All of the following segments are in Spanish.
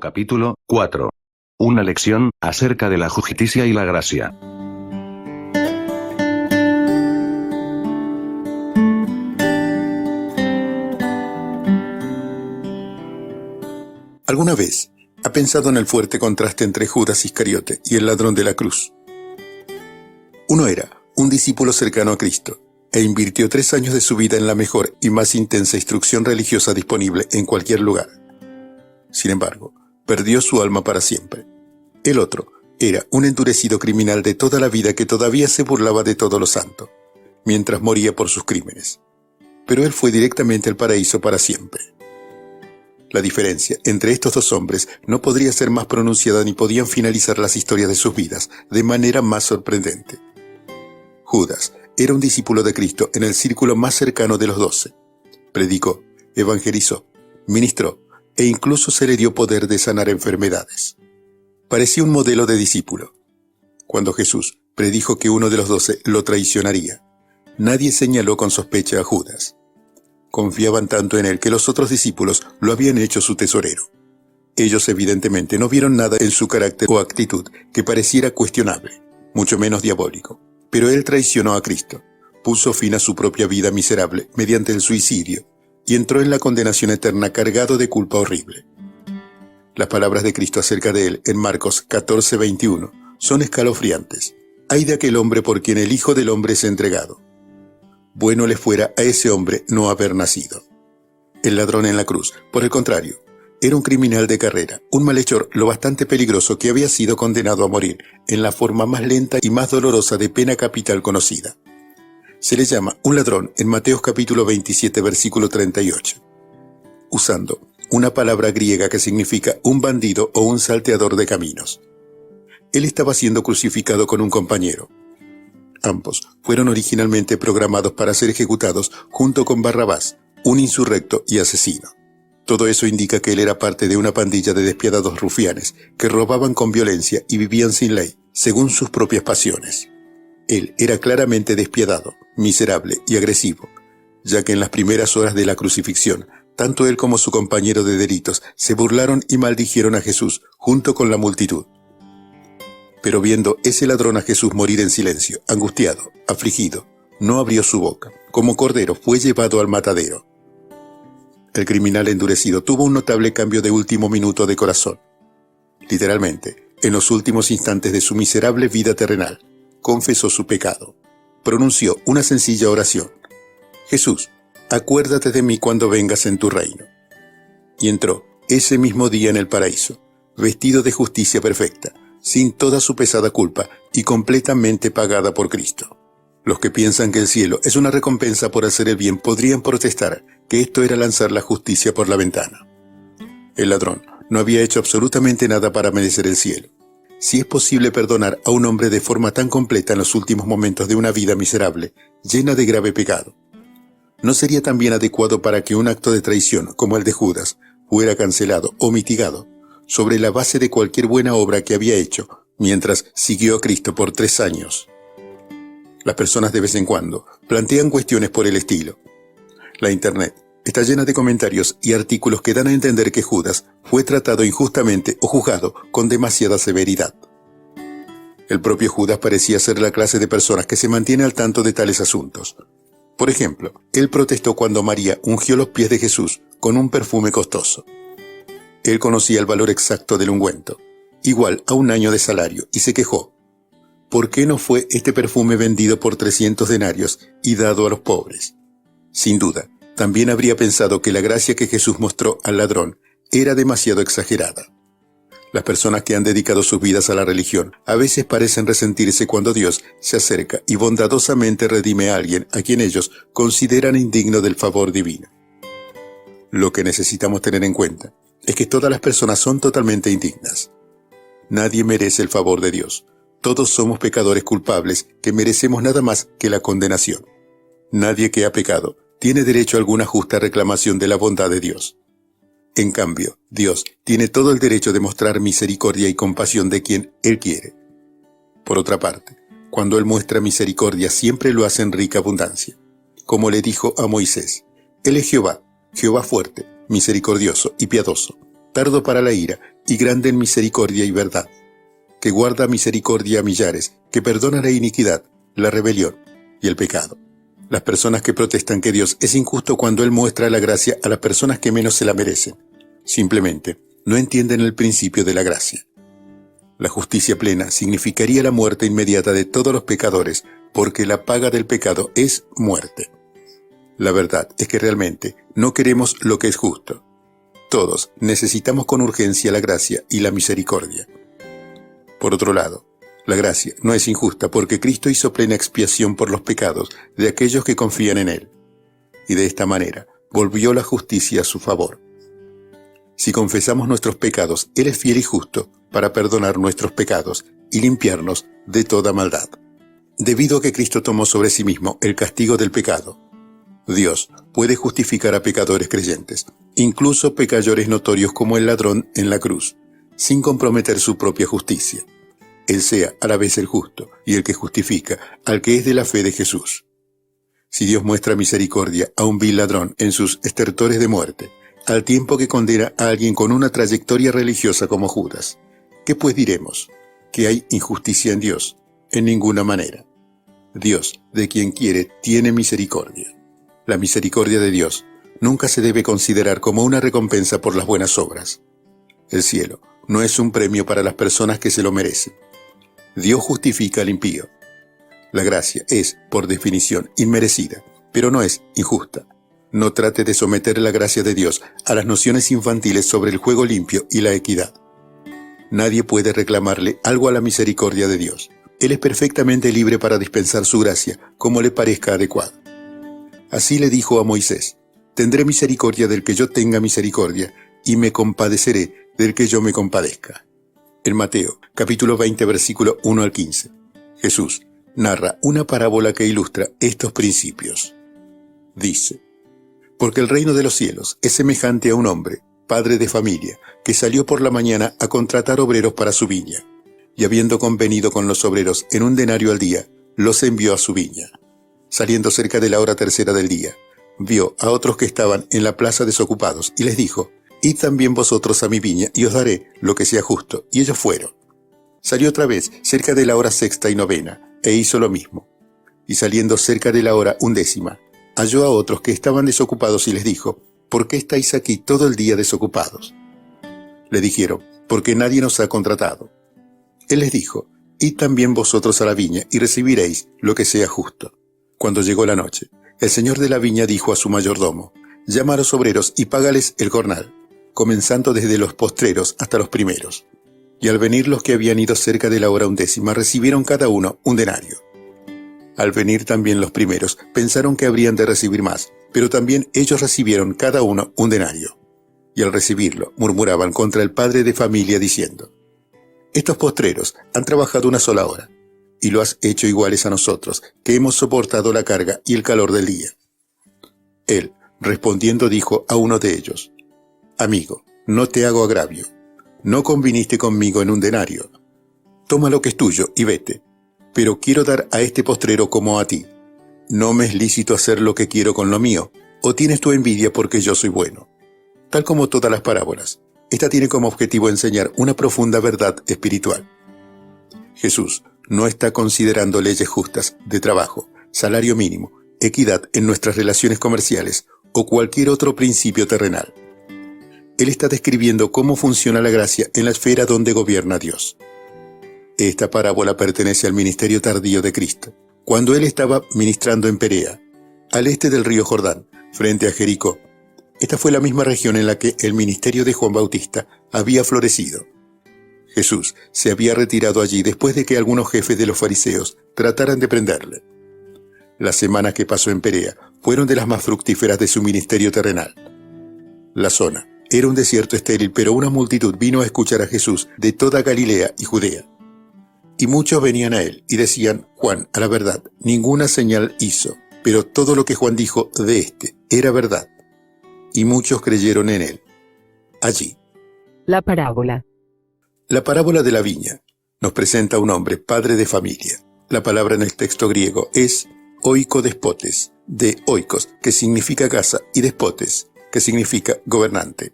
Capítulo 4. Una lección acerca de la justicia y la gracia. ¿Alguna vez ha pensado en el fuerte contraste entre Judas Iscariote y el ladrón de la cruz? Uno era un discípulo cercano a Cristo e invirtió 3 años de su vida en la mejor y más intensa instrucción religiosa disponible en cualquier lugar. Sin embargo, perdió su alma para siempre. El otro era un endurecido criminal de toda la vida que todavía se burlaba de todo lo santo, mientras moría por sus crímenes. Pero él fue directamente al paraíso para siempre. La diferencia entre estos dos hombres no podría ser más pronunciada ni podían finalizar las historias de sus vidas de manera más sorprendente. Judas era un discípulo de Cristo en el círculo más cercano de los 12. Predicó, evangelizó, ministró e incluso se le dio poder de sanar enfermedades. Parecía un modelo de discípulo. Cuando Jesús predijo que uno de los 12 lo traicionaría, nadie señaló con sospecha a Judas. Confiaban tanto en él que los otros discípulos lo habían hecho su tesorero. Ellos evidentemente no vieron nada en su carácter o actitud que pareciera cuestionable, mucho menos diabólico. Pero él traicionó a Cristo, puso fin a su propia vida miserable mediante el suicidio y entró en la condenación eterna cargado de culpa horrible. Las palabras de Cristo acerca de él en Marcos 14:21 son escalofriantes. Ay de aquel hombre por quien el Hijo del Hombre es entregado. Bueno le fuera a ese hombre no haber nacido. El ladrón en la cruz, por el contrario, era un criminal de carrera, un malhechor lo bastante peligroso que había sido condenado a morir en la forma más lenta y más dolorosa de pena capital conocida. Se le llama un ladrón en Mateo capítulo 27 versículo 38, usando una palabra griega que significa un bandido o un salteador de caminos. Él estaba siendo crucificado con un compañero. Ambos fueron originalmente programados para ser ejecutados junto con Barrabás, un insurrecto y asesino. Todo eso indica que él era parte de una pandilla de despiadados rufianes que robaban con violencia y vivían sin ley, según sus propias pasiones. Él era claramente despiadado, miserable y agresivo, ya que en las primeras horas de la crucifixión, tanto él como su compañero de delitos se burlaron y maldijeron a Jesús junto con la multitud. Pero viendo ese ladrón a Jesús morir en silencio, angustiado, afligido, no abrió su boca. Como cordero fue llevado al matadero. El criminal endurecido tuvo un notable cambio de último minuto de corazón. Literalmente, en los últimos instantes de su miserable vida terrenal, confesó su pecado. Pronunció una sencilla oración. Jesús, acuérdate de mí cuando vengas en tu reino. Y entró ese mismo día en el paraíso, vestido de justicia perfecta, sin toda su pesada culpa y completamente pagada por Cristo. Los que piensan que el cielo es una recompensa por hacer el bien podrían protestar que esto era lanzar la justicia por la ventana. El ladrón no había hecho absolutamente nada para merecer el cielo. Si es posible perdonar a un hombre de forma tan completa en los últimos momentos de una vida miserable, llena de grave pecado, ¿no sería también adecuado para que un acto de traición como el de Judas fuera cancelado o mitigado sobre la base de cualquier buena obra que había hecho mientras siguió a Cristo por 3 años? Las personas de vez en cuando plantean cuestiones por el estilo. La Internet está llena de comentarios y artículos que dan a entender que Judas fue tratado injustamente o juzgado con demasiada severidad. El propio Judas parecía ser la clase de personas que se mantiene al tanto de tales asuntos. Por ejemplo, él protestó cuando María ungió los pies de Jesús con un perfume costoso. Él conocía el valor exacto del ungüento, igual a 1 año de salario, y se quejó. ¿Por qué no fue este perfume vendido por 300 denarios y dado a los pobres? Sin duda, también habría pensado que la gracia que Jesús mostró al ladrón era demasiado exagerada. Las personas que han dedicado sus vidas a la religión a veces parecen resentirse cuando Dios se acerca y bondadosamente redime a alguien a quien ellos consideran indigno del favor divino. Lo que necesitamos tener en cuenta es que todas las personas son totalmente indignas. Nadie merece el favor de Dios. Todos somos pecadores culpables que merecemos nada más que la condenación. Nadie que ha pecado tiene derecho a alguna justa reclamación de la bondad de Dios. En cambio, Dios tiene todo el derecho de mostrar misericordia y compasión de quien Él quiere. Por otra parte, cuando Él muestra misericordia siempre lo hace en rica abundancia. Como le dijo a Moisés, Él es Jehová, Jehová fuerte, misericordioso y piadoso, tardo para la ira y grande en misericordia y verdad, que guarda misericordia a millares, que perdona la iniquidad, la rebelión y el pecado. Las personas que protestan que Dios es injusto cuando Él muestra la gracia a las personas que menos se la merecen, simplemente no entienden el principio de la gracia. La justicia plena significaría la muerte inmediata de todos los pecadores, porque la paga del pecado es muerte. La verdad es que realmente no queremos lo que es justo. Todos necesitamos con urgencia la gracia y la misericordia. Por otro lado, la gracia no es injusta porque Cristo hizo plena expiación por los pecados de aquellos que confían en Él, y de esta manera volvió la justicia a su favor. Si confesamos nuestros pecados, Él es fiel y justo para perdonar nuestros pecados y limpiarnos de toda maldad. Debido a que Cristo tomó sobre sí mismo el castigo del pecado, Dios puede justificar a pecadores creyentes, incluso pecadores notorios como el ladrón en la cruz, sin comprometer su propia justicia. Él sea a la vez el justo y el que justifica al que es de la fe de Jesús. Si Dios muestra misericordia a un vil ladrón en sus estertores de muerte, al tiempo que condena a alguien con una trayectoria religiosa como Judas, ¿qué pues diremos? ¿Que hay injusticia en Dios? En ninguna manera. Dios, de quien quiere, tiene misericordia. La misericordia de Dios nunca se debe considerar como una recompensa por las buenas obras. El cielo no es un premio para las personas que se lo merecen. Dios justifica al impío. La gracia es, por definición, inmerecida, pero no es injusta. No trate de someter la gracia de Dios a las nociones infantiles sobre el juego limpio y la equidad. Nadie puede reclamarle algo a la misericordia de Dios. Él es perfectamente libre para dispensar su gracia como le parezca adecuado. Así le dijo a Moisés: tendré misericordia del que yo tenga misericordia, y me compadeceré del que yo me compadezca. En Mateo, capítulo 20, versículo 1 al 15, Jesús narra una parábola que ilustra estos principios. Dice: porque el reino de los cielos es semejante a un hombre, padre de familia, que salió por la mañana a contratar obreros para su viña, y habiendo convenido con los obreros en 1 denario al día, los envió a su viña. Saliendo cerca de la hora tercera del día, vio a otros que estaban en la plaza desocupados, y les dijo: id también vosotros a mi viña, y os daré lo que sea justo. Y ellos fueron. Salió otra vez cerca de la hora sexta y novena, e hizo lo mismo. Y saliendo cerca de la hora 11, halló a otros que estaban desocupados y les dijo: ¿por qué estáis aquí todo el día desocupados? Le dijeron: porque nadie nos ha contratado. Él les dijo: id también vosotros a la viña y recibiréis lo que sea justo. Cuando llegó la noche, el señor de la viña dijo a su mayordomo: llama a los obreros y págales el jornal, comenzando desde los postreros hasta los primeros. Y al venir los que habían ido cerca de la hora 11, recibieron cada uno 1 denario. Al venir también los primeros, pensaron que habrían de recibir más, pero también ellos recibieron cada uno 1 denario. Y al recibirlo, murmuraban contra el padre de familia diciendo: estos postreros han trabajado 1 sola hora, y lo has hecho iguales a nosotros, que hemos soportado la carga y el calor del día. Él, respondiendo, dijo a uno de ellos: amigo, no te hago agravio. No conviniste conmigo en 1 denario. Toma lo que es tuyo y vete. Pero quiero dar a este postrero como a ti. ¿No me es lícito hacer lo que quiero con lo mío? ¿O tienes tu envidia porque yo soy bueno? Tal como todas las parábolas, esta tiene como objetivo enseñar una profunda verdad espiritual. Jesús no está considerando leyes justas de trabajo, salario mínimo, equidad en nuestras relaciones comerciales o cualquier otro principio terrenal. Él está describiendo cómo funciona la gracia en la esfera donde gobierna Dios. Esta parábola pertenece al ministerio tardío de Cristo, cuando Él estaba ministrando en Perea, al este del río Jordán, frente a Jericó. Esta fue la misma región en la que el ministerio de Juan Bautista había florecido. Jesús se había retirado allí después de que algunos jefes de los fariseos trataran de prenderle. Las semanas que pasó en Perea fueron de las más fructíferas de su ministerio terrenal. La zona era un desierto estéril, pero una multitud vino a escuchar a Jesús de toda Galilea y Judea. Y muchos venían a él y decían: Juan, a la verdad, ninguna señal hizo, pero todo lo que Juan dijo de éste era verdad. Y muchos creyeron en él. Allí. La parábola. La parábola de la viña nos presenta a un hombre, padre de familia. La palabra en el texto griego es oikodespotes, de oikos, que significa casa, y despotes, que significa gobernante.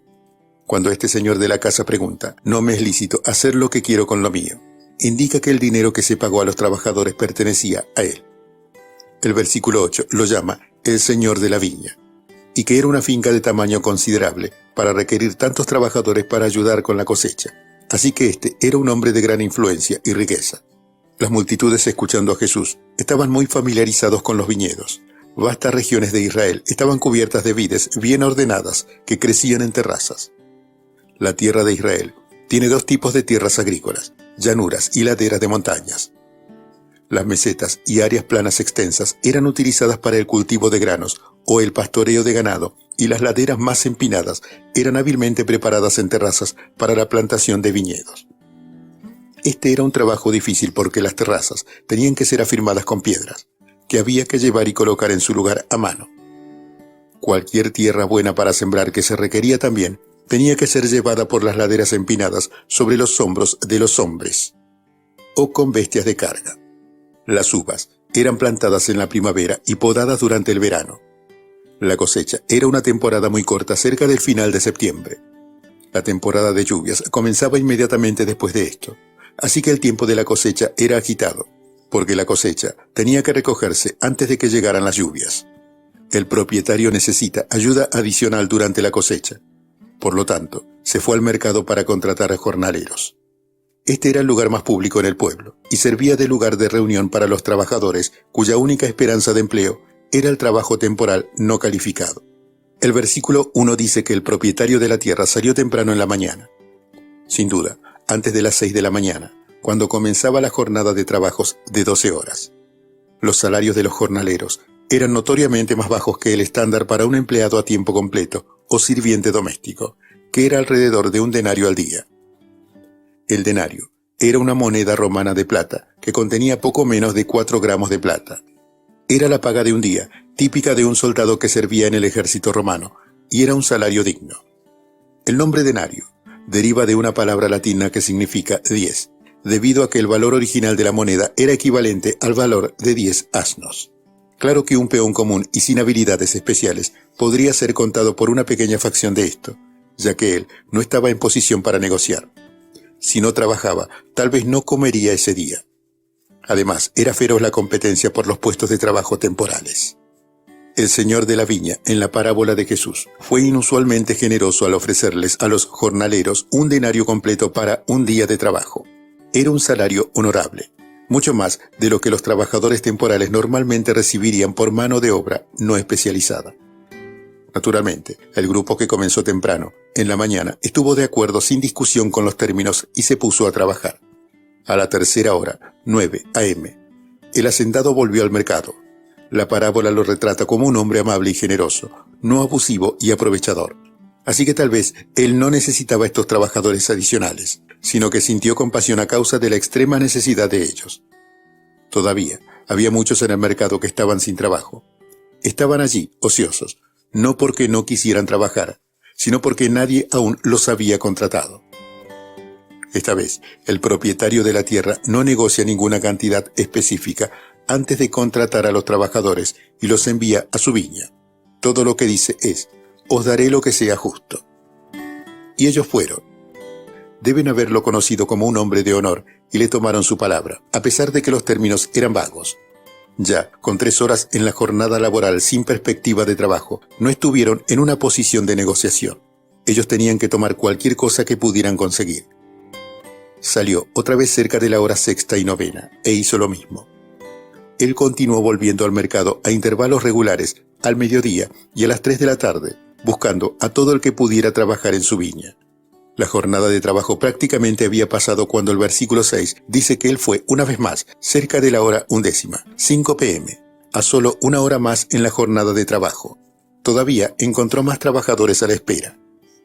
Cuando este señor de la casa pregunta, no me es lícito hacer lo que quiero con lo mío, indica que el dinero que se pagó a los trabajadores pertenecía a él. El versículo 8 lo llama el señor de la viña, y que era una finca de tamaño considerable para requerir tantos trabajadores para ayudar con la cosecha. Así que este era un hombre de gran influencia y riqueza. Las multitudes, escuchando a Jesús, estaban muy familiarizados con los viñedos. Vastas regiones de Israel estaban cubiertas de vides bien ordenadas que crecían en terrazas. La tierra de Israel tiene dos tipos de tierras agrícolas, llanuras y laderas de montañas. Las mesetas y áreas planas extensas eran utilizadas para el cultivo de granos o el pastoreo de ganado, y las laderas más empinadas eran hábilmente preparadas en terrazas para la plantación de viñedos. Este era un trabajo difícil porque las terrazas tenían que ser afirmadas con piedras, que había que llevar y colocar en su lugar a mano. Cualquier tierra buena para sembrar que se requería también tenía que ser llevada por las laderas empinadas sobre los hombros de los hombres, o con bestias de carga. Las uvas eran plantadas en la primavera y podadas durante el verano. La cosecha era una temporada muy corta, cerca del final de septiembre. La temporada de lluvias comenzaba inmediatamente después de esto, así que el tiempo de la cosecha era agitado, porque la cosecha tenía que recogerse antes de que llegaran las lluvias. El propietario necesita ayuda adicional durante la cosecha. Por lo tanto, se fue al mercado para contratar a jornaleros. Este era el lugar más público en el pueblo y servía de lugar de reunión para los trabajadores cuya única esperanza de empleo era el trabajo temporal no calificado. El versículo 1 dice que el propietario de la tierra salió temprano en la mañana. Sin duda, antes de las 6 de la mañana, cuando comenzaba la jornada de trabajos de 12 horas. Los salarios de los jornaleros eran notoriamente más bajos que el estándar para un empleado a tiempo completo o sirviente doméstico, que era alrededor de 1 denario al día. El denario era una moneda romana de plata que contenía poco menos de 4 gramos de plata. Era la paga de un día, típica de un soldado que servía en el ejército romano, y era un salario digno. El nombre denario deriva de una palabra latina que significa 10, debido a que el valor original de la moneda era equivalente al valor de 10 asnos. Claro que un peón común y sin habilidades especiales podría ser contado por una pequeña facción de esto, ya que él no estaba en posición para negociar. Si no trabajaba, tal vez no comería ese día. Además, era feroz la competencia por los puestos de trabajo temporales. El señor de la viña, en la parábola de Jesús, fue inusualmente generoso al ofrecerles a los jornaleros 1 denario completo para un día de trabajo. Era un salario honorable, mucho más de lo que los trabajadores temporales normalmente recibirían por mano de obra no especializada. Naturalmente, el grupo que comenzó temprano, en la mañana, estuvo de acuerdo sin discusión con los términos y se puso a trabajar. A la tercera hora, 9 a.m., el hacendado volvió al mercado. La parábola lo retrata como un hombre amable y generoso, no abusivo y aprovechador. Así que tal vez él no necesitaba estos trabajadores adicionales, sino que sintió compasión a causa de la extrema necesidad de ellos. Todavía había muchos en el mercado que estaban sin trabajo. Estaban allí, ociosos, no porque no quisieran trabajar, sino porque nadie aún los había contratado. Esta vez, el propietario de la tierra no negocia ninguna cantidad específica antes de contratar a los trabajadores y los envía a su viña. Todo lo que dice es, os daré lo que sea justo. Y ellos fueron. Deben haberlo conocido como un hombre de honor y le tomaron su palabra, a pesar de que los términos eran vagos. Ya, con 3 horas en la jornada laboral sin perspectiva de trabajo, no estuvieron en una posición de negociación. Ellos tenían que tomar cualquier cosa que pudieran conseguir. Salió otra vez cerca de la hora 6ª y 9ª, e hizo lo mismo. Él continuó volviendo al mercado a intervalos regulares, al mediodía y a las 3 de la tarde, buscando a todo el que pudiera trabajar en su viña. La jornada de trabajo prácticamente había pasado cuando el versículo 6 dice que él fue una vez más cerca de la hora 11ª, 5 p.m., a solo 1 hora más en la jornada de trabajo. Todavía encontró más trabajadores a la espera.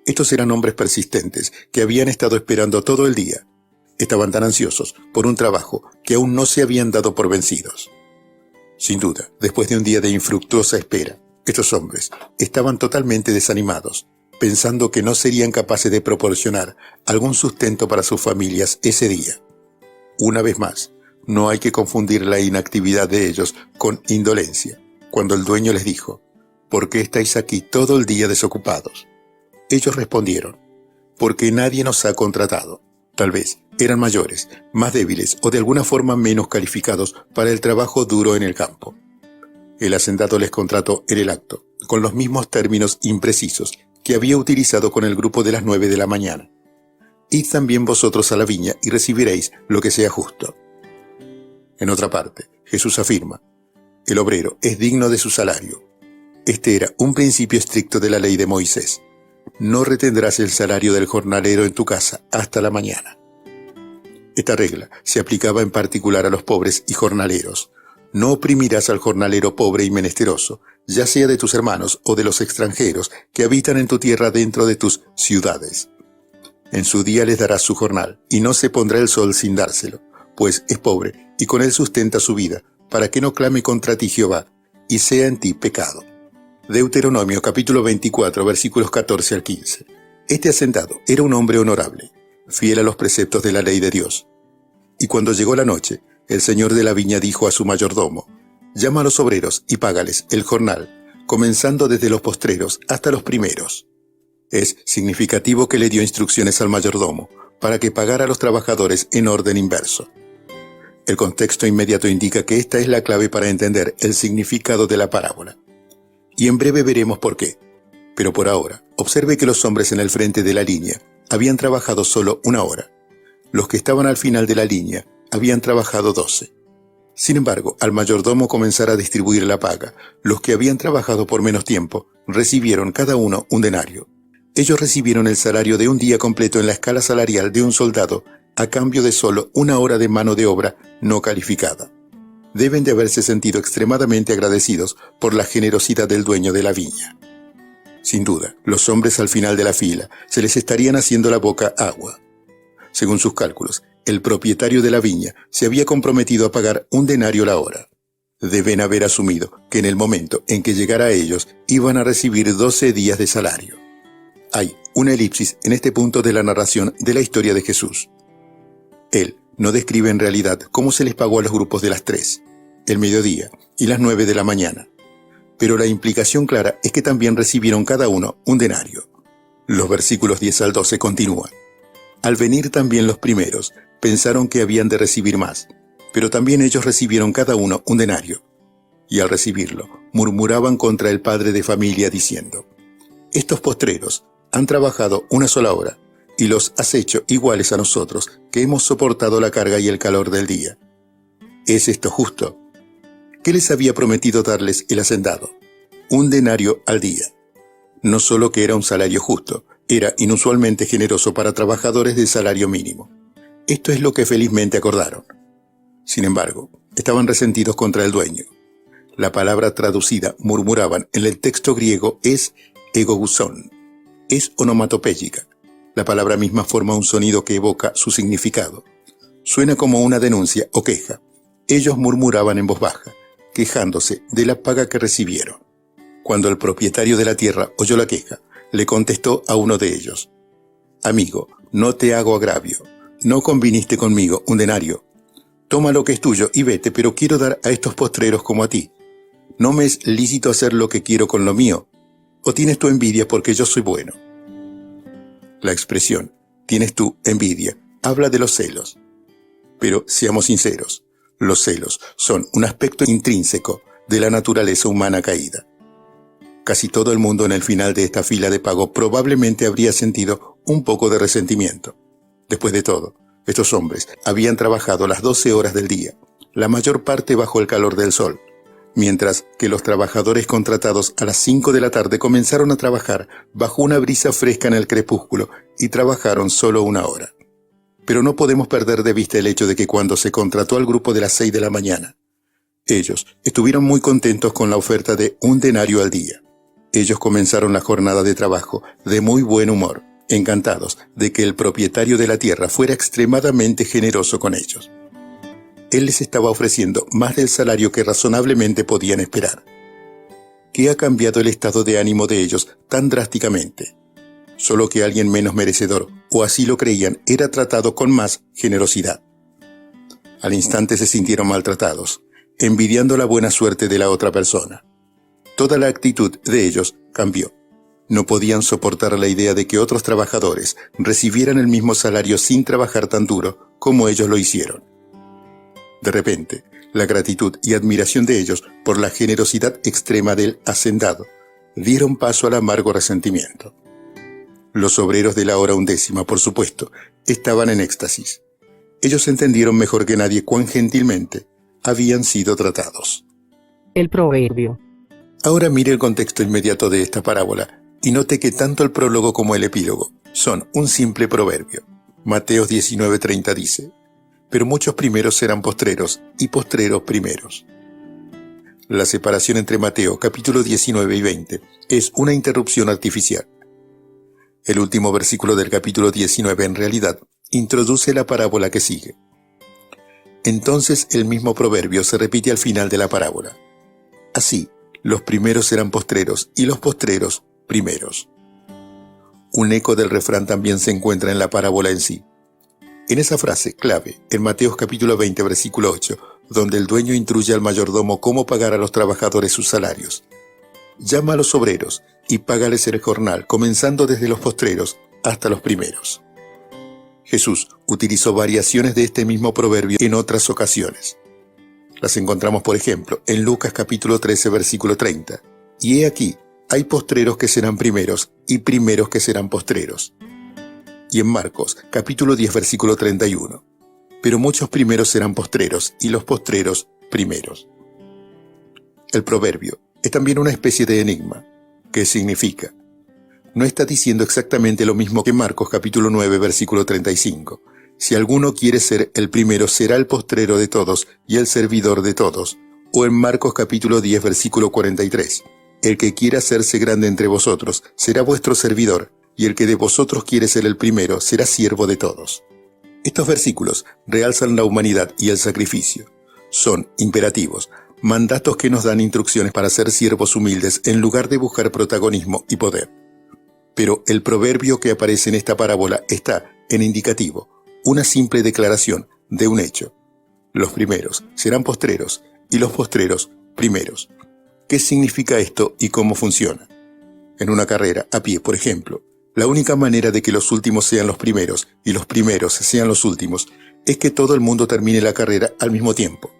Estos eran hombres persistentes que habían estado esperando todo el día. Estaban tan ansiosos por un trabajo que aún no se habían dado por vencidos. Sin duda, después de un día de infructuosa espera, estos hombres estaban totalmente desanimados, pensando que no serían capaces de proporcionar algún sustento para sus familias ese día. Una vez más, no hay que confundir la inactividad de ellos con indolencia. Cuando el dueño les dijo, ¿por qué estáis aquí todo el día desocupados? Ellos respondieron, porque nadie nos ha contratado. Tal vez eran mayores, más débiles o de alguna forma menos calificados para el trabajo duro en el campo. El hacendado les contrató en el acto, con los mismos términos imprecisos que había utilizado con el grupo de las 9 de la mañana. Id también vosotros a la viña y recibiréis lo que sea justo. En otra parte, Jesús afirma, el obrero es digno de su salario. Este era un principio estricto de la ley de Moisés. No retendrás el salario del jornalero en tu casa hasta la mañana. Esta regla se aplicaba en particular a los pobres y jornaleros. No oprimirás al jornalero pobre y menesteroso, ya sea de tus hermanos o de los extranjeros que habitan en tu tierra dentro de tus ciudades. En su día les darás su jornal, y no se pondrá el sol sin dárselo, pues es pobre y con él sustenta su vida, para que no clame contra ti Jehová, y sea en ti pecado. Deuteronomio capítulo 24 versículos 14 al 15. Este hacendado era un hombre honorable, fiel a los preceptos de la ley de Dios. Y cuando llegó la noche, el señor de la viña dijo a su mayordomo, llama a los obreros y págales el jornal, comenzando desde los postreros hasta los primeros. Es significativo que le dio instrucciones al mayordomo para que pagara a los trabajadores en orden inverso. El contexto inmediato indica que esta es la clave para entender el significado de la parábola. Y en breve veremos por qué. Pero por ahora, observe que los hombres en el frente de la línea habían trabajado solo 1 hora. Los que estaban al final de la línea habían trabajado 12. Sin embargo, al mayordomo comenzar a distribuir la paga, los que habían trabajado por menos tiempo recibieron cada uno un denario. Ellos recibieron el salario de un día completo en la escala salarial de un soldado a cambio de solo 1 hora de mano de obra no calificada. Deben de haberse sentido extremadamente agradecidos por la generosidad del dueño de la viña. Sin duda, los hombres al final de la fila se les estarían haciendo la boca agua. Según sus cálculos, el propietario de la viña se había comprometido a pagar un denario la hora. Deben haber asumido que en el momento en que llegara a ellos iban a recibir 12 días de salario. Hay una elipsis en este punto de la narración de la historia de Jesús. Él no describe en realidad cómo se les pagó a los grupos de las 3, el mediodía y las 9 de la mañana, pero la implicación clara es que también recibieron cada uno un denario. Los versículos 10 al 12 continúan. Al venir también los primeros, pensaron que habían de recibir más, pero también ellos recibieron cada uno un denario. Y al recibirlo, murmuraban contra el padre de familia diciendo, estos postreros han trabajado 1 sola hora, y los has hecho iguales a nosotros, que hemos soportado la carga y el calor del día. ¿Es esto justo? ¿Qué les había prometido darles el hacendado? Un denario al día. No solo que era un salario justo, era inusualmente generoso para trabajadores de salario mínimo. Esto es lo que felizmente acordaron. Sin embargo, estaban resentidos contra el dueño. La palabra traducida murmuraban en el texto griego es egoguson. Es onomatopéyica. La palabra misma forma un sonido que evoca su significado. Suena como una denuncia o queja. Ellos murmuraban en voz baja, quejándose de la paga que recibieron. Cuando el propietario de la tierra oyó la queja, le contestó a uno de ellos, amigo, no te hago agravio, no conviniste conmigo un denario. Toma lo que es tuyo y vete, pero quiero dar a estos postreros como a ti. ¿No me es lícito hacer lo que quiero con lo mío? ¿O tienes tu envidia porque yo soy bueno? La expresión, tienes tú envidia, habla de los celos. Pero seamos sinceros, los celos son un aspecto intrínseco de la naturaleza humana caída. Casi todo el mundo en el final de esta fila de pago probablemente habría sentido un poco de resentimiento. Después de todo, estos hombres habían trabajado las 12 horas del día, la mayor parte bajo el calor del sol, mientras que los trabajadores contratados a las 5 de la tarde comenzaron a trabajar bajo una brisa fresca en el crepúsculo y trabajaron solo 1 hora. Pero no podemos perder de vista el hecho de que cuando se contrató al grupo de las 6 de la mañana, ellos estuvieron muy contentos con la oferta de un denario al día. Ellos comenzaron la jornada de trabajo de muy buen humor, encantados de que el propietario de la tierra fuera extremadamente generoso con ellos. Él les estaba ofreciendo más del salario que razonablemente podían esperar. ¿Qué ha cambiado el estado de ánimo de ellos tan drásticamente? Solo que alguien menos merecedor, o así lo creían, era tratado con más generosidad. Al instante se sintieron maltratados, envidiando la buena suerte de la otra persona. Toda la actitud de ellos cambió. No podían soportar la idea de que otros trabajadores recibieran el mismo salario sin trabajar tan duro como ellos lo hicieron. De repente, la gratitud y admiración de ellos por la generosidad extrema del hacendado dieron paso al amargo resentimiento. Los obreros de la hora undécima, por supuesto, estaban en éxtasis. Ellos entendieron mejor que nadie cuán gentilmente habían sido tratados. El proverbio. Ahora mire el contexto inmediato de esta parábola y note que tanto el prólogo como el epílogo son un simple proverbio. Mateo 19:30 dice: pero muchos primeros serán postreros y postreros primeros. La separación entre Mateo capítulo 19 y 20 es una interrupción artificial. El último versículo del capítulo 19 en realidad introduce la parábola que sigue. Entonces el mismo proverbio se repite al final de la parábola. Así, los primeros serán postreros y los postreros primeros. Un eco del refrán también se encuentra en la parábola en sí. En esa frase clave, en Mateo capítulo 20, versículo 8, donde el dueño instruye al mayordomo cómo pagar a los trabajadores sus salarios. Llama a los obreros y págales el jornal, comenzando desde los postreros hasta los primeros. Jesús utilizó variaciones de este mismo proverbio en otras ocasiones. Las encontramos, por ejemplo, en Lucas capítulo 13, versículo 30. Y he aquí, hay postreros que serán primeros y primeros que serán postreros. Y en Marcos capítulo 10, versículo 31. Pero muchos primeros serán postreros y los postreros primeros. El proverbio es también una especie de enigma. ¿Qué significa? No está diciendo exactamente lo mismo que Marcos capítulo 9, versículo 35. Si alguno quiere ser el primero, será el postrero de todos y el servidor de todos. O en Marcos capítulo 10, versículo 43. El que quiera hacerse grande entre vosotros, será vuestro servidor, y el que de vosotros quiere ser el primero, será siervo de todos. Estos versículos realzan la humanidad y el sacrificio. Son imperativos, mandatos que nos dan instrucciones para ser siervos humildes en lugar de buscar protagonismo y poder. Pero el proverbio que aparece en esta parábola está en indicativo, una simple declaración de un hecho. Los primeros serán postreros y los postreros primeros. ¿Qué significa esto y cómo funciona? En una carrera a pie, por ejemplo, la única manera de que los últimos sean los primeros y los primeros sean los últimos es que todo el mundo termine la carrera al mismo tiempo.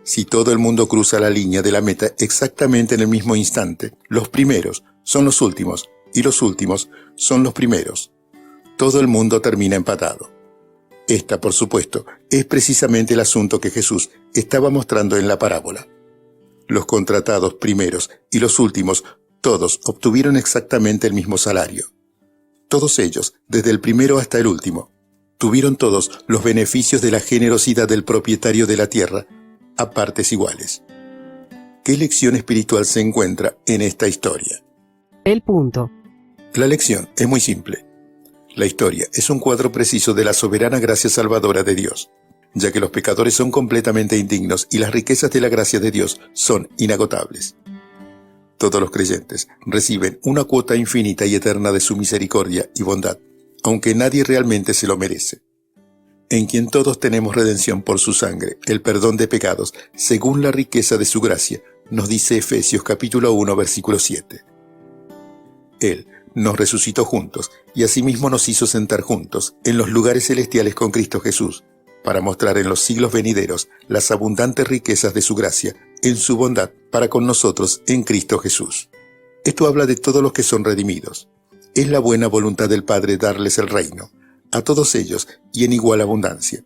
Si todo el mundo cruza la línea de la meta exactamente en el mismo instante, los primeros son los últimos y los últimos son los primeros. Todo el mundo termina empatado. Esta, por supuesto, es precisamente el asunto que Jesús estaba mostrando en la parábola. Los contratados primeros y los últimos, todos obtuvieron exactamente el mismo salario. Todos ellos, desde el primero hasta el último, tuvieron todos los beneficios de la generosidad del propietario de la tierra, a partes iguales. ¿Qué lección espiritual se encuentra en esta historia? El punto. La lección es muy simple. La historia es un cuadro preciso de la soberana gracia salvadora de Dios, ya que los pecadores son completamente indignos y las riquezas de la gracia de Dios son inagotables. Todos los creyentes reciben una cuota infinita y eterna de su misericordia y bondad, aunque nadie realmente se lo merece. En quien todos tenemos redención por su sangre, el perdón de pecados, según la riqueza de su gracia, nos dice Efesios capítulo 1, versículo 7. Él nos resucitó juntos y asimismo nos hizo sentar juntos en los lugares celestiales con Cristo Jesús, para mostrar en los siglos venideros las abundantes riquezas de su gracia en su bondad para con nosotros en Cristo Jesús. Esto habla de todos los que son redimidos. Es la buena voluntad del Padre darles el reino, a todos ellos y en igual abundancia.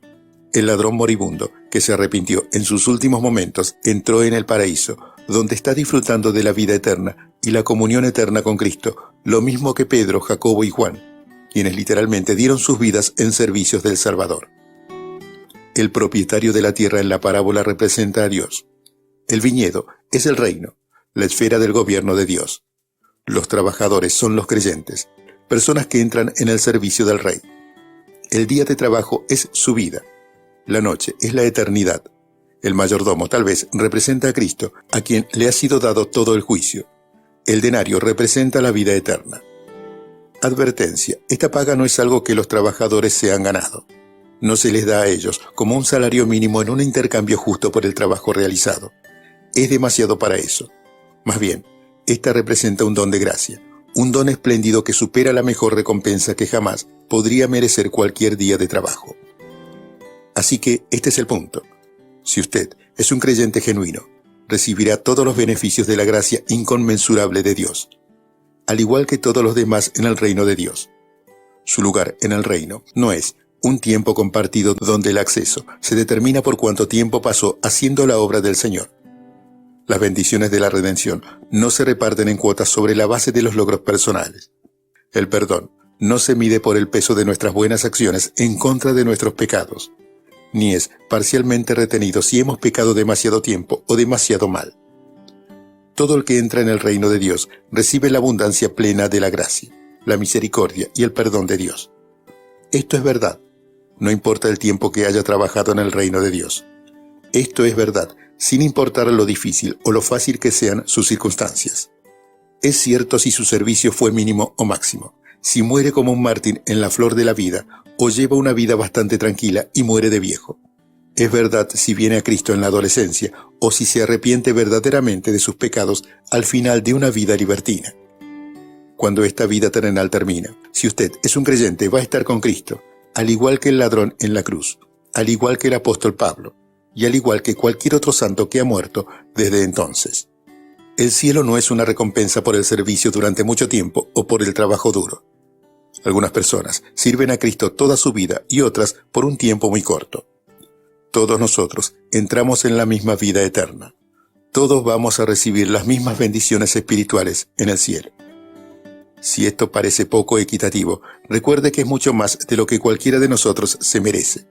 El ladrón moribundo, que se arrepintió en sus últimos momentos, entró en el paraíso, donde está disfrutando de la vida eterna y la comunión eterna con Cristo, lo mismo que Pedro, Jacobo y Juan, quienes literalmente dieron sus vidas en servicios del Salvador. El propietario de la tierra en la parábola representa a Dios. El viñedo es el reino, la esfera del gobierno de Dios. Los trabajadores son los creyentes, personas que entran en el servicio del Rey. El día de trabajo es su vida. La noche es la eternidad. El mayordomo tal vez representa a Cristo, a quien le ha sido dado todo el juicio. El denario representa la vida eterna. Advertencia: esta paga no es algo que los trabajadores se han ganado. No se les da a ellos como un salario mínimo en un intercambio justo por el trabajo realizado. Es demasiado para eso. Más bien, esta representa un don de gracia, un don espléndido que supera la mejor recompensa que jamás podría merecer cualquier día de trabajo. Así que este es el punto. Si usted es un creyente genuino, recibirá todos los beneficios de la gracia inconmensurable de Dios, al igual que todos los demás en el reino de Dios. Su lugar en el reino no es un tiempo compartido donde el acceso se determina por cuánto tiempo pasó haciendo la obra del Señor. Las bendiciones de la redención no se reparten en cuotas sobre la base de los logros personales. El perdón no se mide por el peso de nuestras buenas acciones en contra de nuestros pecados, ni es parcialmente retenido si hemos pecado demasiado tiempo o demasiado mal. Todo el que entra en el reino de Dios recibe la abundancia plena de la gracia, la misericordia y el perdón de Dios. Esto es verdad, no importa el tiempo que haya trabajado en el reino de Dios. Esto es verdad, sin importar lo difícil o lo fácil que sean sus circunstancias. Es cierto si su servicio fue mínimo o máximo, si muere como un mártir en la flor de la vida o lleva una vida bastante tranquila y muere de viejo. Es verdad si viene a Cristo en la adolescencia o si se arrepiente verdaderamente de sus pecados al final de una vida libertina. Cuando esta vida terrenal termina, si usted es un creyente, va a estar con Cristo, al igual que el ladrón en la cruz, al igual que el apóstol Pablo, y al igual que cualquier otro santo que ha muerto desde entonces. El cielo no es una recompensa por el servicio durante mucho tiempo o por el trabajo duro. Algunas personas sirven a Cristo toda su vida y otras por un tiempo muy corto. Todos nosotros entramos en la misma vida eterna. Todos vamos a recibir las mismas bendiciones espirituales en el cielo. Si esto parece poco equitativo, recuerde que es mucho más de lo que cualquiera de nosotros se merece.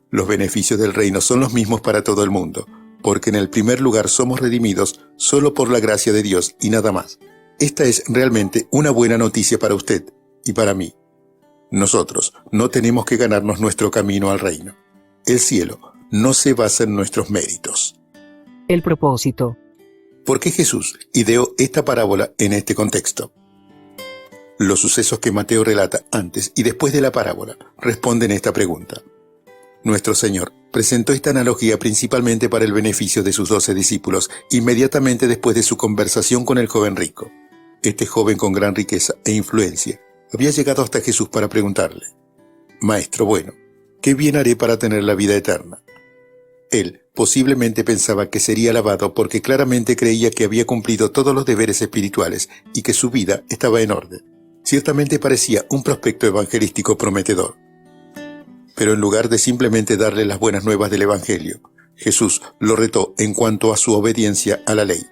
Los beneficios del reino son los mismos para todo el mundo, porque en el primer lugar somos redimidos solo por la gracia de Dios y nada más. Esta es realmente una buena noticia para usted y para mí. Nosotros no tenemos que ganarnos nuestro camino al reino. El cielo no se basa en nuestros méritos. El propósito. ¿Por qué Jesús ideó esta parábola en este contexto? Los sucesos que Mateo relata antes y después de la parábola responden esta pregunta. Nuestro Señor presentó esta analogía principalmente para el beneficio de sus 12 discípulos inmediatamente después de su conversación con el joven rico. Este joven con gran riqueza e influencia había llegado hasta Jesús para preguntarle: Maestro bueno, ¿qué bien haré para tener la vida eterna? Él posiblemente pensaba que sería alabado porque claramente creía que había cumplido todos los deberes espirituales y que su vida estaba en orden. Ciertamente parecía un prospecto evangelístico prometedor. Pero en lugar de simplemente darle las buenas nuevas del Evangelio, Jesús lo retó en cuanto a su obediencia a la ley.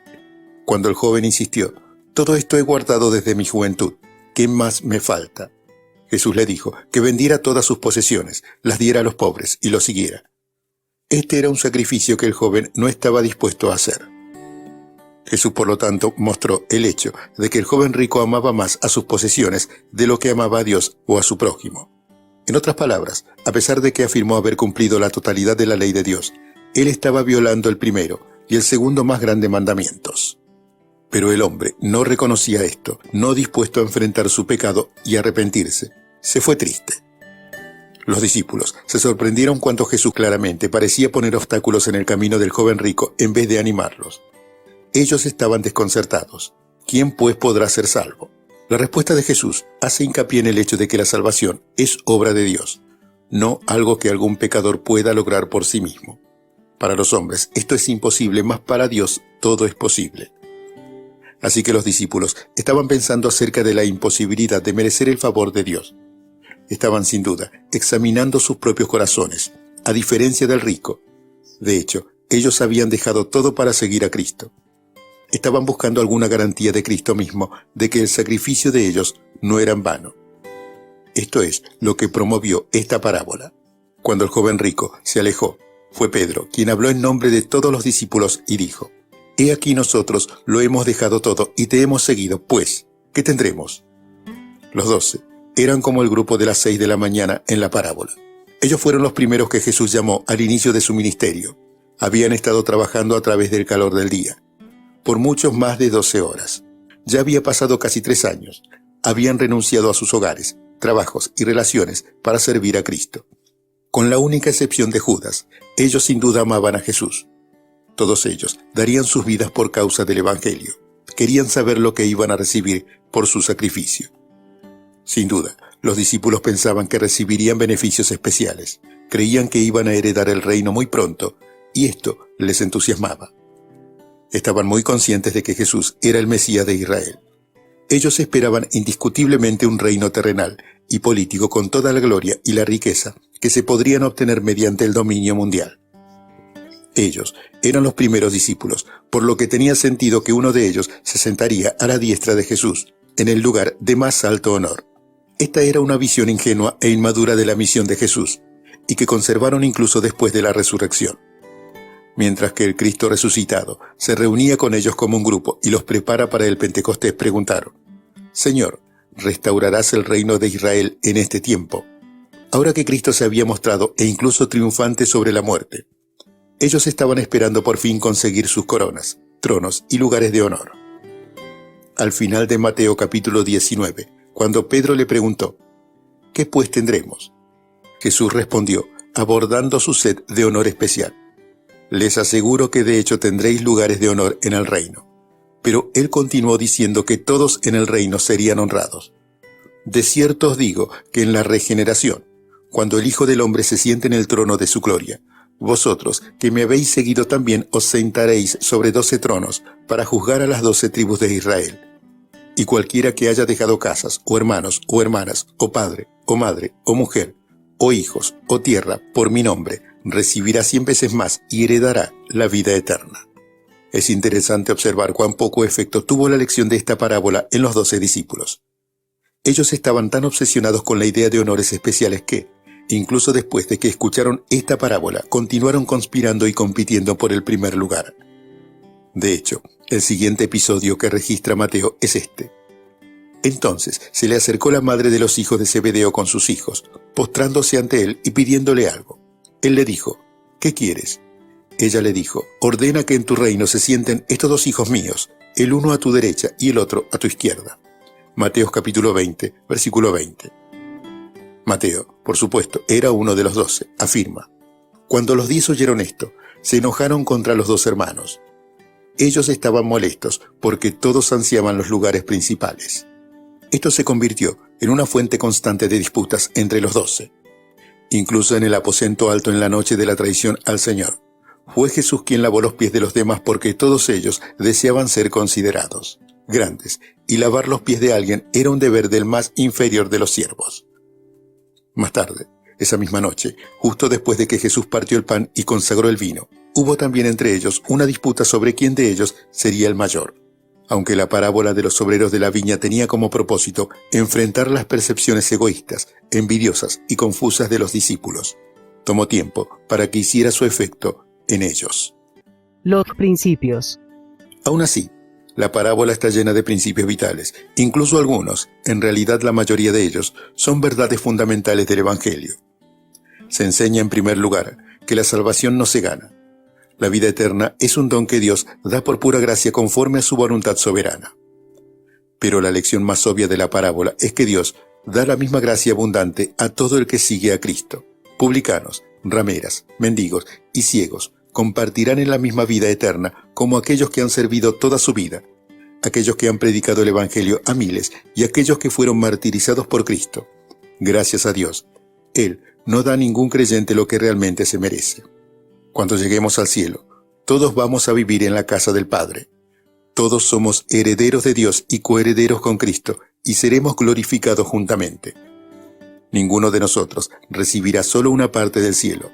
Cuando el joven insistió: «Todo esto he guardado desde mi juventud, ¿qué más me falta?», Jesús le dijo que vendiera todas sus posesiones, las diera a los pobres y lo siguiera. Este era un sacrificio que el joven no estaba dispuesto a hacer. Jesús, por lo tanto, mostró el hecho de que el joven rico amaba más a sus posesiones de lo que amaba a Dios o a su prójimo. En otras palabras, a pesar de que afirmó haber cumplido la totalidad de la ley de Dios, él estaba violando el primero y el segundo más grande mandamientos. Pero el hombre no reconocía esto, no dispuesto a enfrentar su pecado y arrepentirse. Se fue triste. Los discípulos se sorprendieron cuando Jesús claramente parecía poner obstáculos en el camino del joven rico en vez de animarlos. Ellos estaban desconcertados. ¿Quién pues podrá ser salvo? La respuesta de Jesús hace hincapié en el hecho de que la salvación es obra de Dios, no algo que algún pecador pueda lograr por sí mismo. Para los hombres esto es imposible, mas para Dios todo es posible. Así que los discípulos estaban pensando acerca de la imposibilidad de merecer el favor de Dios. Estaban sin duda examinando sus propios corazones, a diferencia del rico. De hecho, ellos habían dejado todo para seguir a Cristo. Estaban buscando alguna garantía de Cristo mismo de que el sacrificio de ellos no era en vano. Esto es lo que promovió esta parábola. Cuando el joven rico se alejó, fue Pedro quien habló en nombre de todos los discípulos y dijo: «He aquí nosotros lo hemos dejado todo y te hemos seguido, pues, ¿qué tendremos?». Los 12 eran como el grupo de las 6 de la mañana en la parábola. Ellos fueron los primeros que Jesús llamó al inicio de su ministerio. Habían estado trabajando a través del calor del día, por muchos más de 12 horas. Ya había pasado casi 3 años. Habían renunciado a sus hogares, trabajos y relaciones para servir a Cristo. Con la única excepción de Judas, ellos sin duda amaban a Jesús. Todos ellos darían sus vidas por causa del Evangelio. Querían saber lo que iban a recibir por su sacrificio. Sin duda, los discípulos pensaban que recibirían beneficios especiales, creían que iban a heredar el reino muy pronto, y esto les entusiasmaba. Estaban muy conscientes de que Jesús era el Mesías de Israel. Ellos esperaban indiscutiblemente un reino terrenal y político con toda la gloria y la riqueza que se podrían obtener mediante el dominio mundial. Ellos eran los primeros discípulos, por lo que tenía sentido que uno de ellos se sentaría a la diestra de Jesús, en el lugar de más alto honor. Esta era una visión ingenua e inmadura de la misión de Jesús, y que conservaron incluso después de la resurrección. Mientras que el Cristo resucitado se reunía con ellos como un grupo y los prepara para el Pentecostés, preguntaron: «Señor, ¿restaurarás el reino de Israel en este tiempo?». Ahora que Cristo se había mostrado e incluso triunfante sobre la muerte, ellos estaban esperando por fin conseguir sus coronas, tronos y lugares de honor. Al final de Mateo capítulo 19, cuando Pedro le preguntó: «¿Qué pues tendremos?», Jesús respondió, abordando su sed de honor especial: «Les aseguro que de hecho tendréis lugares de honor en el reino». Pero él continuó diciendo que todos en el reino serían honrados. «De cierto os digo que en la regeneración, cuando el Hijo del Hombre se siente en el trono de su gloria, vosotros, que me habéis seguido también, os sentaréis sobre 12 tronos para juzgar a las 12 tribus de Israel. Y cualquiera que haya dejado casas, o hermanos, o hermanas, o padre, o madre, o mujer, o hijos, o tierra, por mi nombre, recibirá 100 veces más y heredará la vida eterna». Es interesante observar cuán poco efecto tuvo la lección de esta parábola en los 12 discípulos. Ellos estaban tan obsesionados con la idea de honores especiales que, incluso después de que escucharon esta parábola, continuaron conspirando y compitiendo por el primer lugar. De hecho, el siguiente episodio que registra Mateo es este. Entonces se le acercó la madre de los hijos de Zebedeo con sus hijos, postrándose ante él y pidiéndole algo. Él le dijo: «¿Qué quieres?». Ella le dijo: «Ordena que en tu reino se sienten estos 2 hijos míos, el uno a tu derecha y el otro a tu izquierda». Mateo capítulo 20, versículo 20. Mateo, por supuesto, era uno de los 12, afirma: «Cuando los 10 oyeron esto, se enojaron contra los 2 hermanos. Ellos estaban molestos porque todos ansiaban los lugares principales». Esto se convirtió en una fuente constante de disputas entre los 12. Incluso en el aposento alto en la noche de la traición al Señor, fue Jesús quien lavó los pies de los demás porque todos ellos deseaban ser considerados grandes, y lavar los pies de alguien era un deber del más inferior de los siervos. Más tarde, esa misma noche, justo después de que Jesús partió el pan y consagró el vino, hubo también entre ellos una disputa sobre quién de ellos sería el mayor. Aunque la parábola de los obreros de la viña tenía como propósito enfrentar las percepciones egoístas, envidiosas y confusas de los discípulos, tomó tiempo para que hiciera su efecto en ellos. Los principios. Aún así, la parábola está llena de principios vitales, incluso algunos, en realidad la mayoría de ellos, son verdades fundamentales del Evangelio. Se enseña en primer lugar que la salvación no se gana. La vida eterna es un don que Dios da por pura gracia conforme a su voluntad soberana. Pero la lección más obvia de la parábola es que Dios da la misma gracia abundante a todo el que sigue a Cristo. Publicanos, rameras, mendigos y ciegos compartirán en la misma vida eterna como aquellos que han servido toda su vida, aquellos que han predicado el Evangelio a miles y aquellos que fueron martirizados por Cristo. Gracias a Dios, Él no da a ningún creyente lo que realmente se merece. Cuando lleguemos al cielo, todos vamos a vivir en la casa del Padre. Todos somos herederos de Dios y coherederos con Cristo, y seremos glorificados juntamente. Ninguno de nosotros recibirá solo una parte del cielo.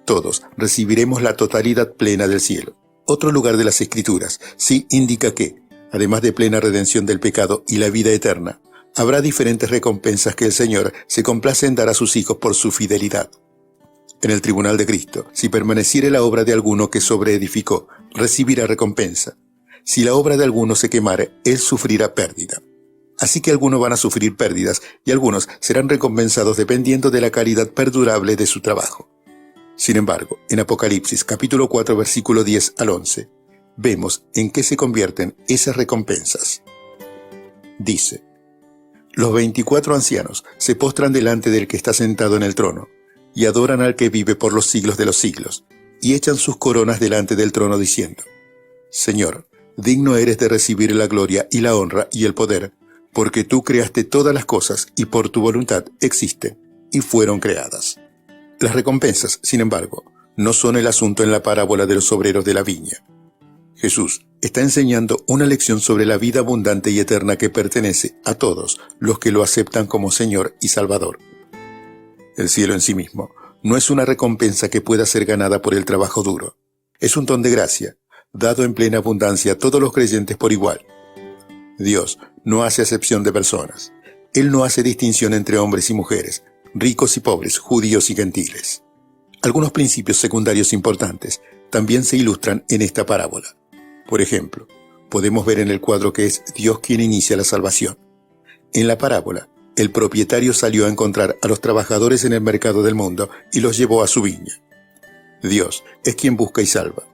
Todos recibiremos la totalidad plena del cielo. Otro lugar de las Escrituras sí indica que, además de plena redención del pecado y la vida eterna, habrá diferentes recompensas que el Señor se complace en dar a sus hijos por su fidelidad. En el tribunal de Cristo, si permaneciere la obra de alguno que sobreedificó, recibirá recompensa. Si la obra de alguno se quemare, él sufrirá pérdida. Así que algunos van a sufrir pérdidas y algunos serán recompensados dependiendo de la calidad perdurable de su trabajo. Sin embargo, en Apocalipsis capítulo 4 versículo 10 al 11, vemos en qué se convierten esas recompensas. Dice: «Los 24 ancianos se postran delante del que está sentado en el trono, y adoran al que vive por los siglos de los siglos, y echan sus coronas delante del trono diciendo: Señor, digno eres de recibir la gloria y la honra y el poder, porque tú creaste todas las cosas y por tu voluntad existen y fueron creadas. Las recompensas, sin embargo, no son el asunto en la parábola de los obreros de la viña. Jesús está enseñando una lección sobre la vida abundante y eterna que pertenece a todos los que lo aceptan como Señor y Salvador. El cielo en sí mismo no es una recompensa que pueda ser ganada por el trabajo duro. Es un don de gracia, dado en plena abundancia a todos los creyentes por igual. Dios no hace acepción de personas. Él no hace distinción entre hombres y mujeres, ricos y pobres, judíos y gentiles. Algunos principios secundarios importantes también se ilustran en esta parábola. Por ejemplo, podemos ver en el cuadro que es Dios quien inicia la salvación. En la parábola, el propietario salió a encontrar a los trabajadores en el mercado del mundo y los llevó a su viña. Dios es quien busca y salva.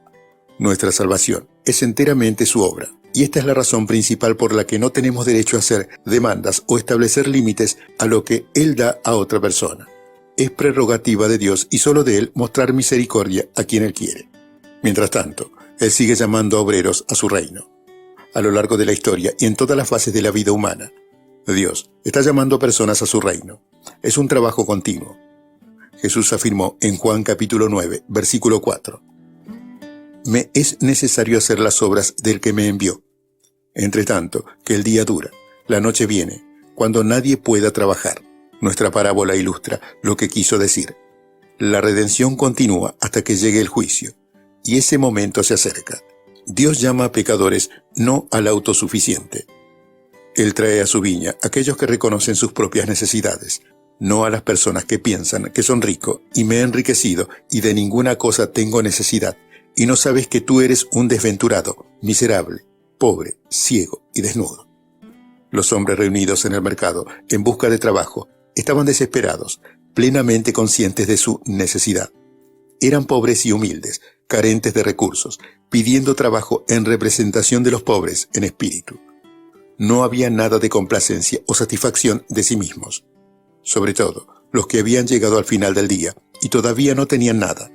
Nuestra salvación es enteramente su obra, y esta es la razón principal por la que no tenemos derecho a hacer demandas o establecer límites a lo que Él da a otra persona. Es prerrogativa de Dios y solo de Él mostrar misericordia a quien Él quiere. Mientras tanto, Él sigue llamando a obreros a su reino. A lo largo de la historia y en todas las fases de la vida humana, Dios está llamando a personas a su reino. Es un trabajo continuo. Jesús afirmó en Juan capítulo 9, versículo 4. Me es necesario hacer las obras del que me envió. Entre tanto, que el día dura, la noche viene, cuando nadie pueda trabajar. Nuestra parábola ilustra lo que quiso decir. La redención continúa hasta que llegue el juicio, y ese momento se acerca. Dios llama a pecadores, no al autosuficiente. Él trae a su viña a aquellos que reconocen sus propias necesidades, no a las personas que piensan que son ricos y me he enriquecido y de ninguna cosa tengo necesidad, y no sabes que tú eres un desventurado, miserable, pobre, ciego y desnudo. Los hombres reunidos en el mercado en busca de trabajo estaban desesperados, plenamente conscientes de su necesidad. Eran pobres y humildes, carentes de recursos, pidiendo trabajo en representación de los pobres en espíritu. No había nada de complacencia o satisfacción de sí mismos. Sobre todo, los que habían llegado al final del día y todavía no tenían nada.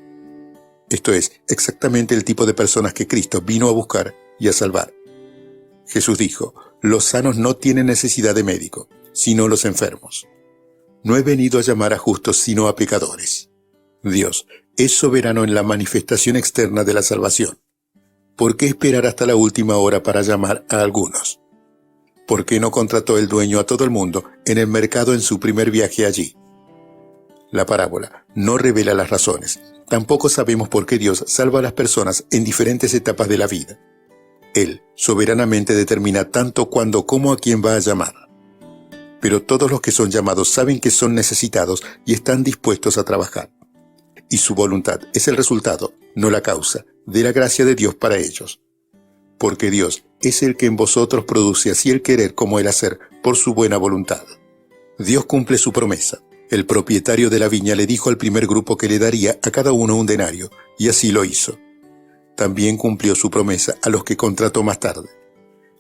Esto es exactamente el tipo de personas que Cristo vino a buscar y a salvar. Jesús dijo, los sanos no tienen necesidad de médico, sino los enfermos. No he venido a llamar a justos, sino a pecadores. Dios es soberano en la manifestación externa de la salvación. ¿Por qué esperar hasta la última hora para llamar a algunos? ¿Por qué no contrató el dueño a todo el mundo en el mercado en su primer viaje allí? La parábola no revela las razones. Tampoco sabemos por qué Dios salva a las personas en diferentes etapas de la vida. Él soberanamente determina tanto cuándo como a quién va a llamar. Pero todos los que son llamados saben que son necesitados y están dispuestos a trabajar. Y su voluntad es el resultado, no la causa, de la gracia de Dios para ellos. Porque Dios es el que en vosotros produce así el querer como el hacer por su buena voluntad. Dios cumple su promesa. El propietario de la viña le dijo al primer grupo que le daría a cada uno un denario, y así lo hizo. También cumplió su promesa a los que contrató más tarde.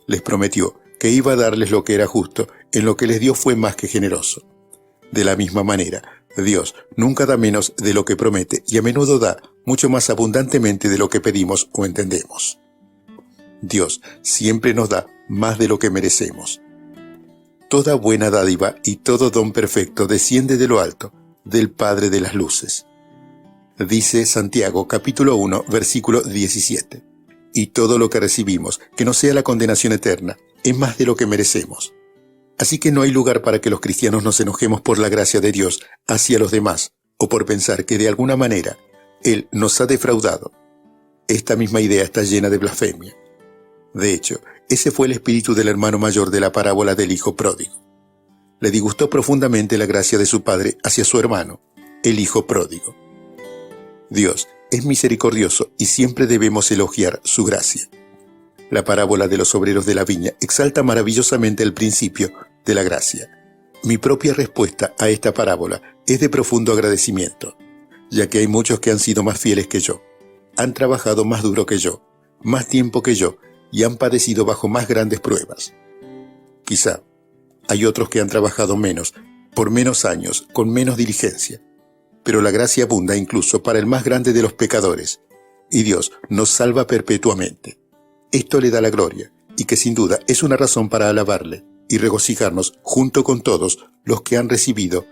Les prometió que iba a darles lo que era justo, en lo que les dio fue más que generoso. De la misma manera, Dios nunca da menos de lo que promete y a menudo da mucho más abundantemente de lo que pedimos o entendemos. Dios siempre nos da más de lo que merecemos. Toda buena dádiva y todo don perfecto desciende de lo alto, del Padre de las luces. Dice Santiago capítulo 1, versículo 17. Y todo lo que recibimos, que no sea la condenación eterna, es más de lo que merecemos. Así que no hay lugar para que los cristianos nos enojemos por la gracia de Dios hacia los demás, o por pensar que de alguna manera Él nos ha defraudado. Esta misma idea está llena de blasfemia. De hecho, ese fue el espíritu del hermano mayor de la parábola del hijo pródigo. Le disgustó profundamente la gracia de su padre hacia su hermano, el hijo pródigo. Dios es misericordioso y siempre debemos elogiar su gracia. La parábola de los obreros de la viña exalta maravillosamente el principio de la gracia. Mi propia respuesta a esta parábola es de profundo agradecimiento, ya que hay muchos que han sido más fieles que yo, han trabajado más duro que yo, más tiempo que yo, y han padecido bajo más grandes pruebas. Quizá hay otros que han trabajado menos, por menos años, con menos diligencia, pero la gracia abunda incluso para el más grande de los pecadores, y Dios nos salva perpetuamente. Esto le da la gloria, y que sin duda es una razón para alabarle y regocijarnos junto con todos los que han recibido